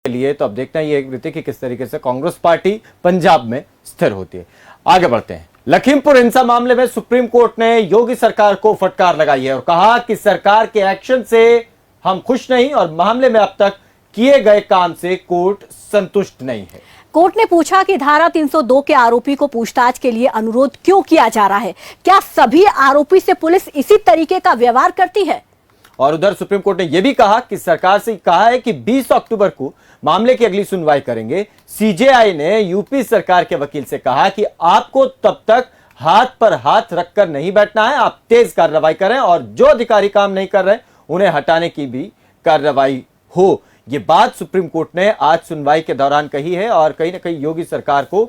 लिए। तो अब देखना ये प्रीति कि किस तरीके से कांग्रेस पार्टी पंजाब में स्थिर होती है। आगे बढ़ते हैं। लखीमपुर हिंसा मामले में सुप्रीम कोर्ट ने योगी सरकार को फटकार लगाई है और कहा कि सरकार के एक्शन से हम खुश नहीं और मामले में अब तक किए गए काम से कोर्ट संतुष्ट नहीं है। कोर्ट ने पूछा कि धारा 302 के आरोपी को पूछताछ के लिए अनुरोध क्यों किया जा रहा है, क्या सभी आरोपी से पुलिस इसी तरीके का व्यवहार करती है। और उधर सुप्रीम कोर्ट ने यह भी कहा कि सरकार से कहा है कि 20 अक्टूबर को मामले की अगली सुनवाई करेंगे। सीजेआई ने यूपी सरकार के वकील से कहा कि आपको तब तक हाथ पर हाथ रखकर नहीं बैठना है, आप तेज कार्रवाई करें और जो अधिकारी काम नहीं कर रहे उन्हें हटाने की भी कार्रवाई हो। ये बात सुप्रीम कोर्ट ने आज सुनवाई के दौरान कही है और कहीं ना कहीं योगी सरकार को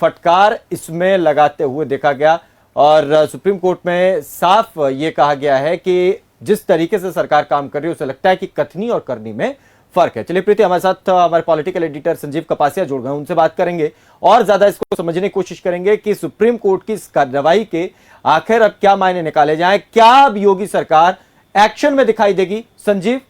फटकार इसमें लगाते हुए देखा गया। और सुप्रीम कोर्ट में साफ ये कहा गया है कि जिस तरीके से सरकार काम कर रही है उसे लगता है कि कथनी और करनी में फर्क है। चलिए प्रीति, हमारे साथ हमारे पॉलिटिकल एडिटर संजीव कपासिया जुड़ गए, उनसे बात करेंगे और ज्यादा इसको समझने की कोशिश करेंगे कि सुप्रीम कोर्ट की इस कार्रवाई के आखिर अब क्या मायने निकाले जाएं, क्या अब योगी सरकार एक्शन में दिखाई देगी। संजीव।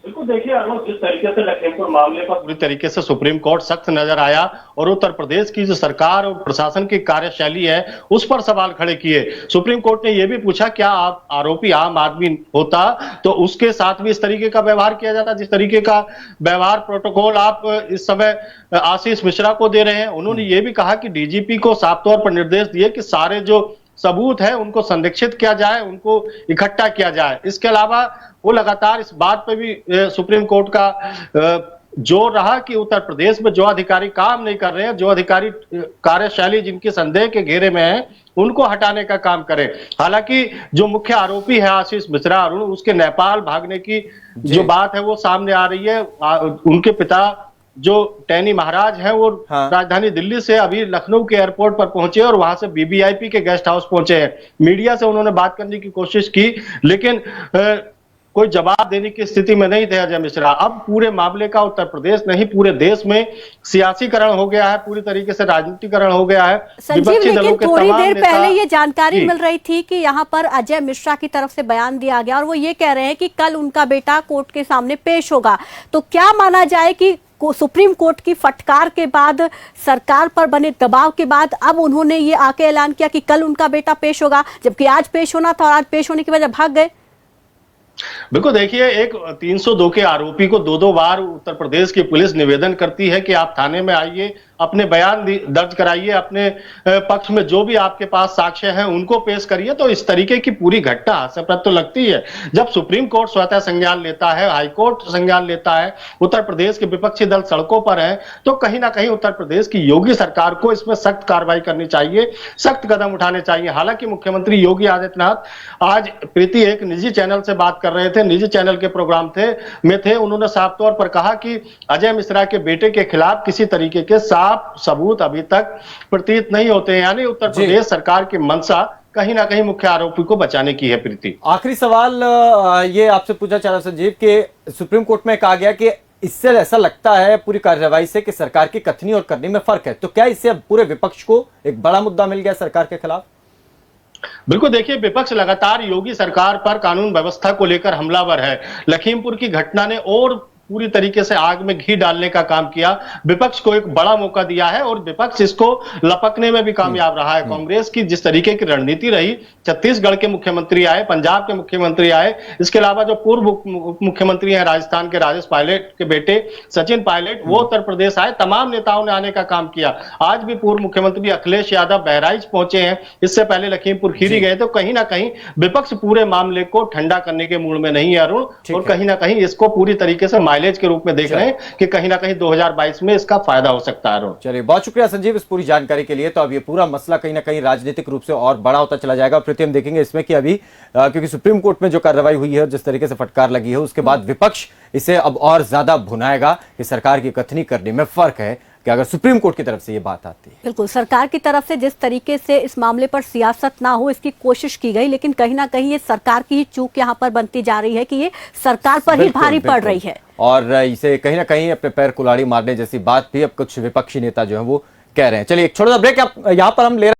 बिल्कुल, देखिए अरुण, जिस तरीके से लखीमपुर मामले पर पूरी तरीके से सुप्रीम कोर्ट सख्त नजर आया और उत्तर प्रदेश की जो सरकार और प्रशासन की कार्यशैली है उस पर सवाल खड़े किए। सुप्रीम कोर्ट ने यह भी पूछा क्या आप आरोपी आम आदमी होता तो उसके साथ भी इस तरीके का व्यवहार किया जाता जिस तरीके का व्यवहार प्रोटोकॉल आप इस समय आशीष मिश्रा को दे रहे हैं। उन्होंने ये भी कहा कि डीजीपी को साफ तौर पर निर्देश दिए कि सारे जो सबूत है उनको संरक्षित किया जाए, उनको इकट्ठा किया जाए। इसके अलावा वो लगातार इस बात पे भी सुप्रीम कोर्ट का जोर रहा कि उत्तर प्रदेश में जो अधिकारी काम नहीं कर रहे हैं, जो अधिकारी कार्यशैली जिनके संदेह के घेरे में है, उनको हटाने का काम करें। हालांकि जो मुख्य आरोपी है आशीष मिश्रा, अरुण, उसके नेपाल भागने की जो बात है वो सामने आ रही है। उनके पिता जो टैनी महाराज हैं वो राजधानी दिल्ली से अभी लखनऊ के एयरपोर्ट पर पहुंचे और वहां से बीबीआईपी के गेस्ट हाउस पहुंचे हैं। मीडिया से उन्होंने बात करने की कोशिश की लेकिन कोई जवाब देने की स्थिति में नहीं थे अजय मिश्रा। अब पूरे मामले का उत्तर प्रदेश नहीं पूरे देश में सियासीकरण हो गया है, पूरी तरीके से राजनीतिकरण हो गया है। संजीव, लेकिन थोड़ी देर पहले ये जानकारी मिल रही थी कि यहाँ पर अजय मिश्रा की तरफ से बयान दिया गया और वो ये कह रहे हैं कि कल उनका बेटा कोर्ट के सामने पेश होगा। तो क्या माना जाए कि सुप्रीम कोर्ट की फटकार के बाद, सरकार पर बने दबाव के बाद अब उन्होंने ये आके ऐलान किया कि कल उनका बेटा पेश होगा, जबकि आज पेश होना था और आज पेश होने की वजह भाग गए। बिल्कुल, देखिए एक 302 के आरोपी को दो बार उत्तर प्रदेश की पुलिस निवेदन करती है कि आप थाने में आइए, अपने बयान दर्ज कराइए, अपने पक्ष में जो भी आपके पास साक्ष्य हैं उनको पेश करिए। तो इस तरीके की पूरी घटना हास्यास्पद तो लगती है। जब सुप्रीम कोर्ट स्वतः संज्ञान लेता है, हाईकोर्ट संज्ञान लेता है, उत्तर प्रदेश के विपक्षी दल सड़कों पर हैं, तो कहीं ना कहीं उत्तर प्रदेश की योगी सरकार को इसमें सख्त कार्रवाई करनी चाहिए, सख्त कदम उठाने चाहिए। हालांकि मुख्यमंत्री योगी आदित्यनाथ आज प्रीति एक निजी चैनल से बात कर रहे थे, निजी चैनल के प्रोग्राम में थे। उन्होंने साफ तौर पर कहा कि अजय मिश्रा के बेटे के खिलाफ किसी तरीके के साफ सबूत अभी तक प्रतीत नहीं होते हैं। यानी उत्तर प्रदेश सरकार की मंशा कहीं ना कहीं मुख्य आरोपी को बचाने की है। प्रीति, आखिरी सवाल ये आपसे पूछना चाह रहा संजीव कि सुप्रीम कोर्ट में कहा गया कि इससे ऐसा लगता है पूरी कार्रवाई से कि सरकार की कथनी और करनी में फर्क है, तो क्या इससे अब पूरे विपक्ष को एक बड़ा मुद्दा मिल गया सरकार के खिलाफ? बिल्कुल, देखिए विपक्ष लगातार योगी सरकार पर कानून व्यवस्था को लेकर हमलावर है। लखीमपुर की घटना ने और पूरी तरीके से आग में घी डालने का काम किया, विपक्ष को एक बड़ा मौका दिया है और विपक्ष इसको लपकने में भी कामयाब रहा है। कांग्रेस की जिस तरीके की रणनीति रही, छत्तीसगढ़ के मुख्यमंत्री आए, पंजाब के मुख्यमंत्री आए, इसके अलावा जो पूर्व मुख्यमंत्री हैं राजस्थान के राजेश पायलट के बेटे सचिन पायलट, वो उत्तर प्रदेश आए, तमाम नेताओं ने आने का काम किया। आज भी पूर्व मुख्यमंत्री अखिलेश यादव बहराइच पहुंचे हैं, इससे पहले लखीमपुर खीरी गए। तो कहीं ना कहीं विपक्ष पूरे मामले को ठंडा करने के मूड में नहीं है अरुण, और कहीं ना कहीं इसको पूरी तरीके से माइलेज के रूप में देख रहे हैं कि कहीं ना कहीं 2022 में इसका फायदा हो सकता है। चलिए, बहुत शुक्रिया संजीव इस पूरी जानकारी के लिए। तो अब ये पूरा मसला कहीं ना कहीं राजनीतिक रूप से और बड़ा होता चला जाएगा। प्रति हम देखेंगे इसमें कि अभी क्योंकि सुप्रीम कोर्ट में जो कार्रवाई हुई है, जिस तरीके से फटकार लगी है, उसके बाद विपक्ष इसे अब और ज्यादा भुनाएगा कि सरकार की कथनी करने में फर्क है कि अगर सुप्रीम कोर्ट की तरफ से ये बात आती है। बिल्कुल, सरकार की तरफ से जिस तरीके से इस मामले पर सियासत ना हो इसकी कोशिश की गई, लेकिन कहीं ना कहीं ये सरकार की ही चूक यहाँ पर बनती जा रही है कि ये सरकार पर ही भारी पड़ रही है और इसे कहीं ना कहीं अपने पैर कुल्हाड़ी मारने जैसी बात भी अब कुछ विपक्षी नेता जो है वो कह रहे हैं। चलिए एक छोटा सा ब्रेक यहाँ पर हम ले